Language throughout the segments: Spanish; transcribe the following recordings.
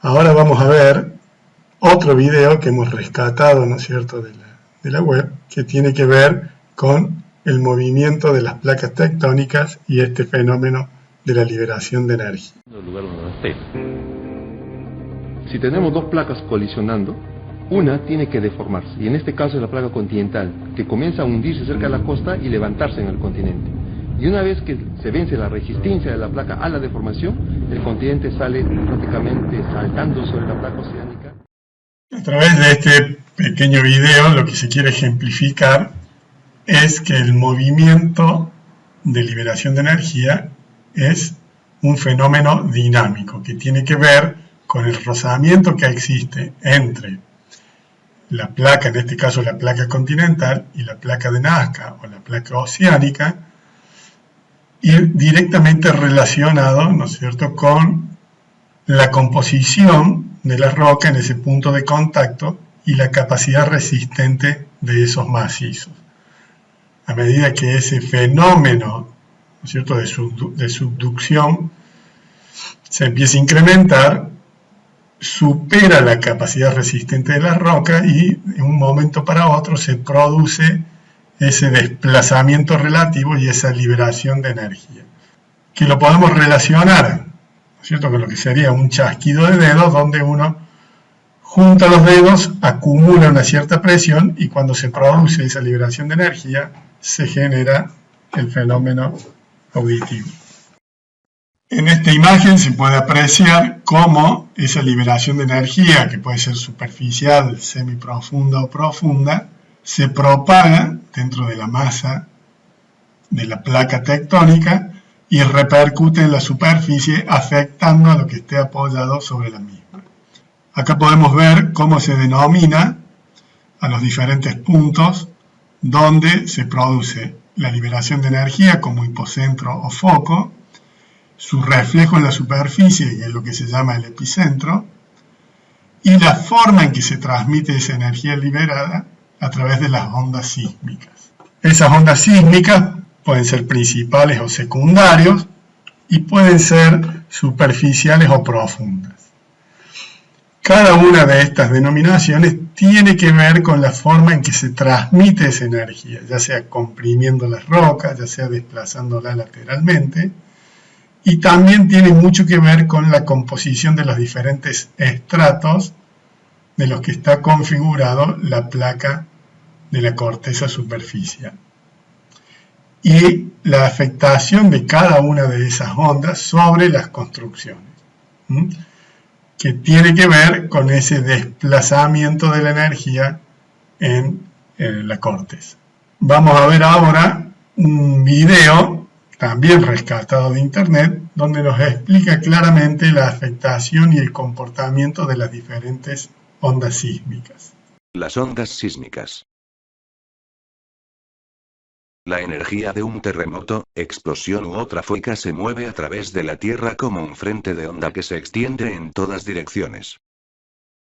Ahora vamos a ver otro video que hemos rescatado, ¿no es cierto?, de la web, que tiene que ver con el movimiento de las placas tectónicas y este fenómeno de la liberación de energía. El lugar donde esté. Si tenemos dos placas colisionando, una tiene que deformarse, y en este caso es la placa continental, que comienza a hundirse cerca de la costa y levantarse en el continente. Y una vez que se vence la resistencia de la placa a la deformación, el continente sale prácticamente saltando sobre la placa oceánica. A través de este pequeño video lo que se quiere ejemplificar es que el movimiento de liberación de energía es un fenómeno dinámico que tiene que ver con el rozamiento que existe entre la placa, en este caso la placa continental, y la placa de Nazca o la placa oceánica, y directamente relacionado, ¿no es cierto?, con la composición de la roca en ese punto de contacto y la capacidad resistente de esos macizos. A medida que ese fenómeno, ¿no es cierto?, de subducción se empieza a incrementar, supera la capacidad resistente de la roca y de un momento para otro se produce ese desplazamiento relativo y esa liberación de energía, que lo podemos relacionar, ¿no es cierto?, con lo que sería un chasquido de dedos, donde uno junta los dedos, acumula una cierta presión y cuando se produce esa liberación de energía se genera el fenómeno auditivo. En esta imagen se puede apreciar cómo esa liberación de energía, que puede ser superficial, semiprofunda o profunda, se propaga dentro de la masa de la placa tectónica y repercute en la superficie, afectando a lo que esté apoyado sobre la misma. Acá podemos ver cómo se denomina a los diferentes puntos donde se produce la liberación de energía como hipocentro o foco, su reflejo en la superficie, que es lo que se llama el epicentro, y la forma en que se transmite esa energía liberada a través de las ondas sísmicas. Esas ondas sísmicas pueden ser principales o secundarios y pueden ser superficiales o profundas. Cada una de estas denominaciones tiene que ver con la forma en que se transmite esa energía, ya sea comprimiendo las rocas, ya sea desplazándola lateralmente, y también tiene mucho que ver con la composición de los diferentes estratos de los que está configurado la placa de la corteza superficial. Y la afectación de cada una de esas ondas sobre las construcciones, que tiene que ver con ese desplazamiento de la energía en la corteza. Vamos a ver ahora un video, también rescatado de internet, donde nos explica claramente la afectación y el comportamiento de las diferentes ondas sísmicas. Las ondas sísmicas. La energía de un terremoto, explosión u otra fuga se mueve a través de la Tierra como un frente de onda que se extiende en todas direcciones.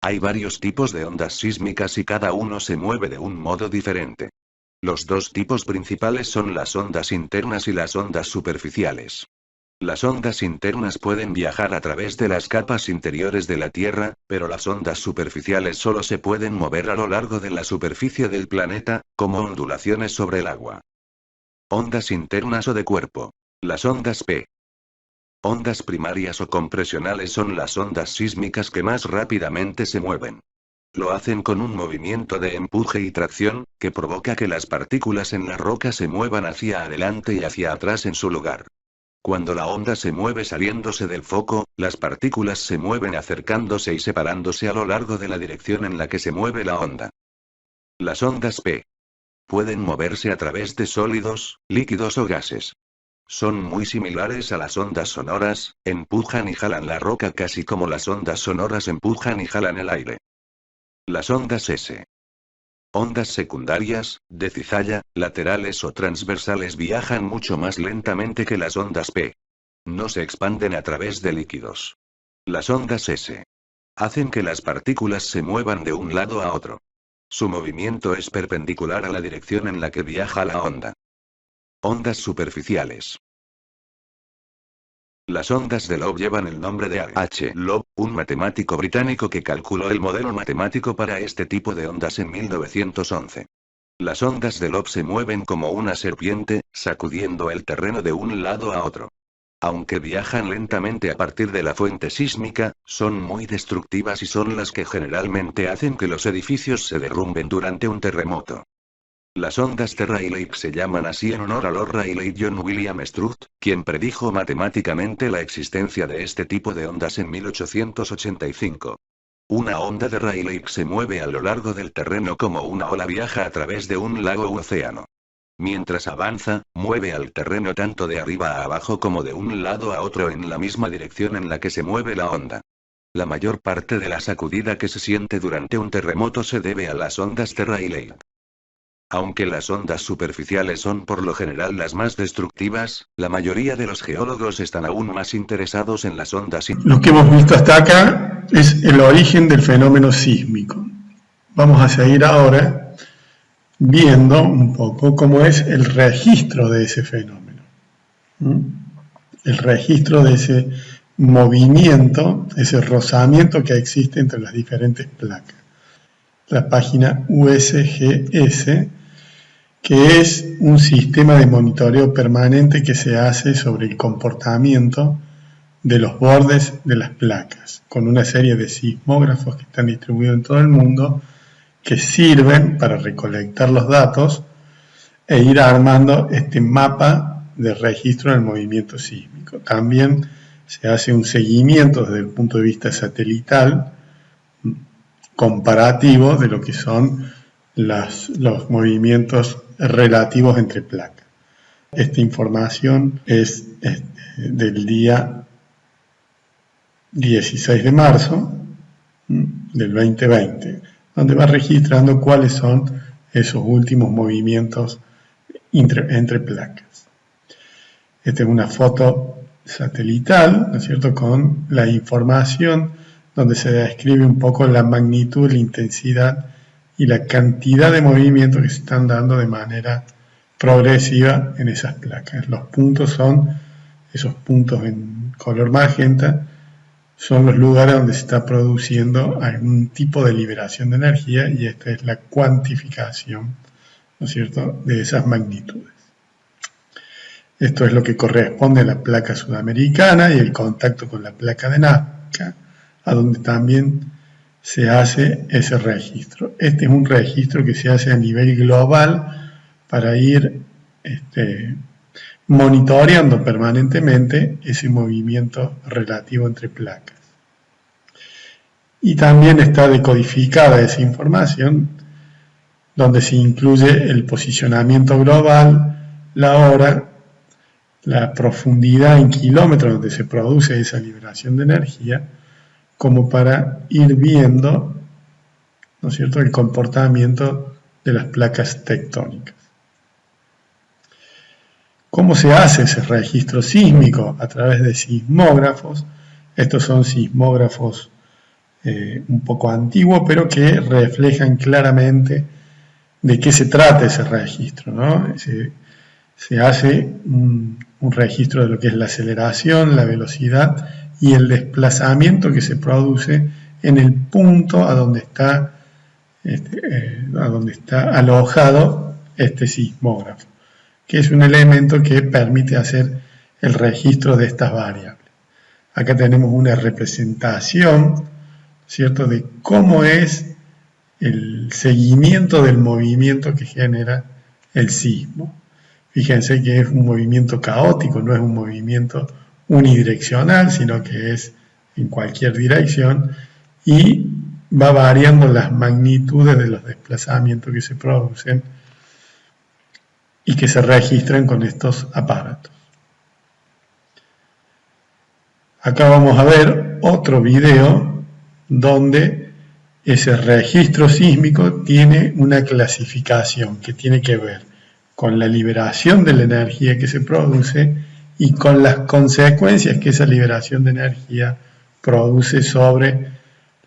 Hay varios tipos de ondas sísmicas y cada uno se mueve de un modo diferente. Los dos tipos principales son las ondas internas y las ondas superficiales. Las ondas internas pueden viajar a través de las capas interiores de la Tierra, pero las ondas superficiales solo se pueden mover a lo largo de la superficie del planeta, como ondulaciones sobre el agua. Ondas internas o de cuerpo. Las ondas P. Ondas primarias o compresionales son las ondas sísmicas que más rápidamente se mueven. Lo hacen con un movimiento de empuje y tracción, que provoca que las partículas en la roca se muevan hacia adelante y hacia atrás en su lugar. Cuando la onda se mueve saliéndose del foco, las partículas se mueven acercándose y separándose a lo largo de la dirección en la que se mueve la onda. Las ondas P. Pueden moverse a través de sólidos, líquidos o gases. Son muy similares a las ondas sonoras, empujan y jalan la roca casi como las ondas sonoras empujan y jalan el aire. Las ondas S. Ondas secundarias, de cizalla, laterales o transversales viajan mucho más lentamente que las ondas P. No se expanden a través de líquidos. Las ondas S. Hacen que las partículas se muevan de un lado a otro. Su movimiento es perpendicular a la dirección en la que viaja la onda. Ondas superficiales. Las ondas de Loeb llevan el nombre de H. Loeb, un matemático británico que calculó el modelo matemático para este tipo de ondas en 1911. Las ondas de Loeb se mueven como una serpiente, sacudiendo el terreno de un lado a otro. Aunque viajan lentamente a partir de la fuente sísmica, son muy destructivas y son las que generalmente hacen que los edificios se derrumben durante un terremoto. Las ondas de Rayleigh se llaman así en honor a Lord Rayleigh John William Strutt, quien predijo matemáticamente la existencia de este tipo de ondas en 1885. Una onda de Rayleigh se mueve a lo largo del terreno como una ola viaja a través de un lago u océano. Mientras avanza, mueve al terreno tanto de arriba a abajo como de un lado a otro en la misma dirección en la que se mueve la onda. La mayor parte de la sacudida que se siente durante un terremoto se debe a las ondas de Rayleigh. Aunque las ondas superficiales son por lo general las más destructivas, la mayoría de los geólogos están aún más interesados en las ondas. Lo que hemos visto hasta acá es el origen del fenómeno sísmico. Vamos a seguir ahora viendo un poco cómo es el registro de ese fenómeno. El registro de ese movimiento, ese rozamiento que existe entre las diferentes placas. La página USGS, que es un sistema de monitoreo permanente que se hace sobre el comportamiento de los bordes de las placas, con una serie de sismógrafos que están distribuidos en todo el mundo, que sirven para recolectar los datos e ir armando este mapa de registro del movimiento sísmico. También se hace un seguimiento desde el punto de vista satelital, comparativo de lo que son los movimientos relativos entre placas. Esta información es del día 16 de marzo del 2020, donde va registrando cuáles son esos últimos movimientos entre placas. Esta es una foto satelital, ¿no es cierto?, con la información donde se describe un poco la magnitud, la intensidad y la cantidad de movimientos que se están dando de manera progresiva en esas placas. Los puntos son, esos puntos en color magenta, son los lugares donde se está produciendo algún tipo de liberación de energía, y esta es la cuantificación, ¿no es cierto?, de esas magnitudes. Esto es lo que corresponde a la placa sudamericana y el contacto con la placa de Nazca, a donde también se hace ese registro. Este es un registro que se hace a nivel global para ir monitoreando permanentemente ese movimiento relativo entre placas. Y también está decodificada esa información, donde se incluye el posicionamiento global, la hora, la profundidad en kilómetros donde se produce esa liberación de energía, como para ir viendo, ¿no es cierto?, el comportamiento de las placas tectónicas. ¿Cómo se hace ese registro sísmico? A través de sismógrafos. Estos son sismógrafos un poco antiguos, pero que reflejan claramente de qué se trata ese registro, ¿no? Se hace un registro de lo que es la aceleración, la velocidad y el desplazamiento que se produce en el punto a donde está alojado este sismógrafo, que es un elemento que permite hacer el registro de estas variables. Acá tenemos una representación, ¿cierto?, de cómo es el seguimiento del movimiento que genera el sismo. Fíjense que es un movimiento caótico, no es un movimiento unidireccional, sino que es en cualquier dirección, y va variando las magnitudes de los desplazamientos que se producen y que se registran con estos aparatos. Acá vamos a ver otro video donde ese registro sísmico tiene una clasificación que tiene que ver con la liberación de la energía que se produce y con las consecuencias que esa liberación de energía produce sobre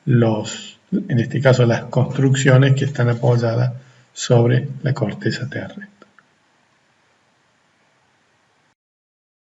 en este caso, las construcciones que están apoyadas sobre la corteza terrestre.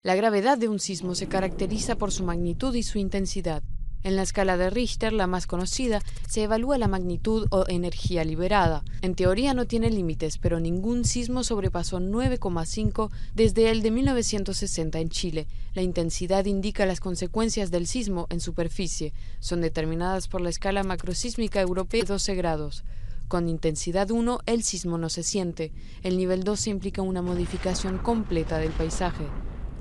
La gravedad de un sismo se caracteriza por su magnitud y su intensidad. En la escala de Richter, la más conocida, se evalúa la magnitud o energía liberada. En teoría no tiene límites, pero ningún sismo sobrepasó 9,5 desde el de 1960 en Chile. La intensidad indica las consecuencias del sismo en superficie. Son determinadas por la escala macrosísmica europea de 12 grados. Con intensidad 1, el sismo no se siente. El nivel 2 implica una modificación completa del paisaje.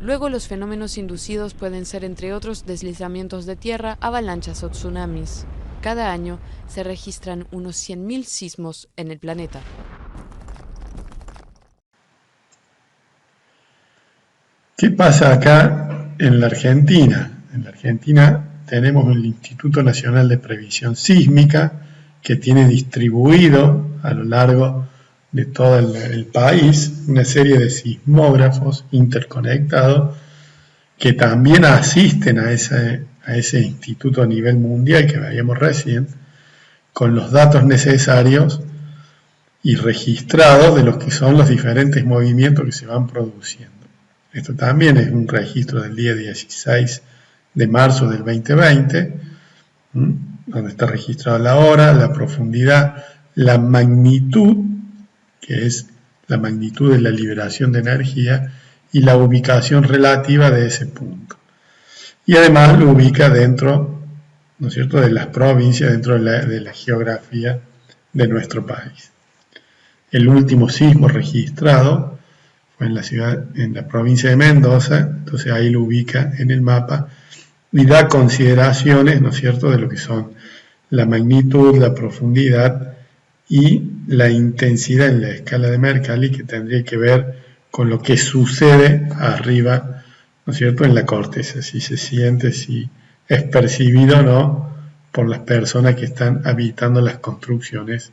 Luego, los fenómenos inducidos pueden ser, entre otros, deslizamientos de tierra, avalanchas o tsunamis. Cada año se registran unos 100.000 sismos en el planeta. ¿Qué pasa acá en la Argentina? En la Argentina tenemos el Instituto Nacional de Previsión Sísmica, que tiene distribuido a lo largo de todo el país una serie de sismógrafos interconectados que también asisten a ese instituto a nivel mundial que veíamos recién, con los datos necesarios y registrados de los que son los diferentes movimientos que se van produciendo. Esto también es un registro del día 16 de marzo del 2020, donde está registrada la hora, la profundidad, la magnitud, que es la magnitud de la liberación de energía, y la ubicación relativa de ese punto. Y además lo ubica dentro, ¿no es cierto?, de las provincias, dentro de la geografía de nuestro país. El último sismo registrado fue en la provincia de Mendoza, entonces ahí lo ubica en el mapa y da consideraciones, ¿no es cierto?, de lo que son la magnitud, la profundidad y la intensidad en la escala de Mercalli, que tendría que ver con lo que sucede arriba, ¿no es cierto?, en la corteza, si se siente, si es percibido o no por las personas que están habitando las construcciones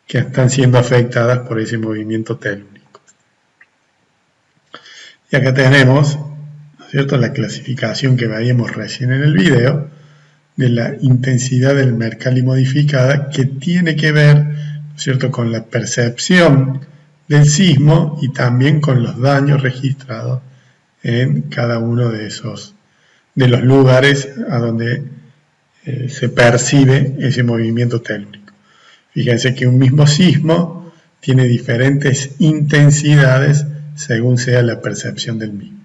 que están siendo afectadas por ese movimiento telúrico. Y acá tenemos, ¿no es cierto?, la clasificación que veíamos recién en el video de la intensidad del Mercalli modificada, que tiene que ver, ¿no es cierto?, con la percepción del sismo y también con los daños registrados en cada uno de los lugares a donde se percibe ese movimiento telúrico. Fíjense que un mismo sismo tiene diferentes intensidades según sea la percepción del mismo.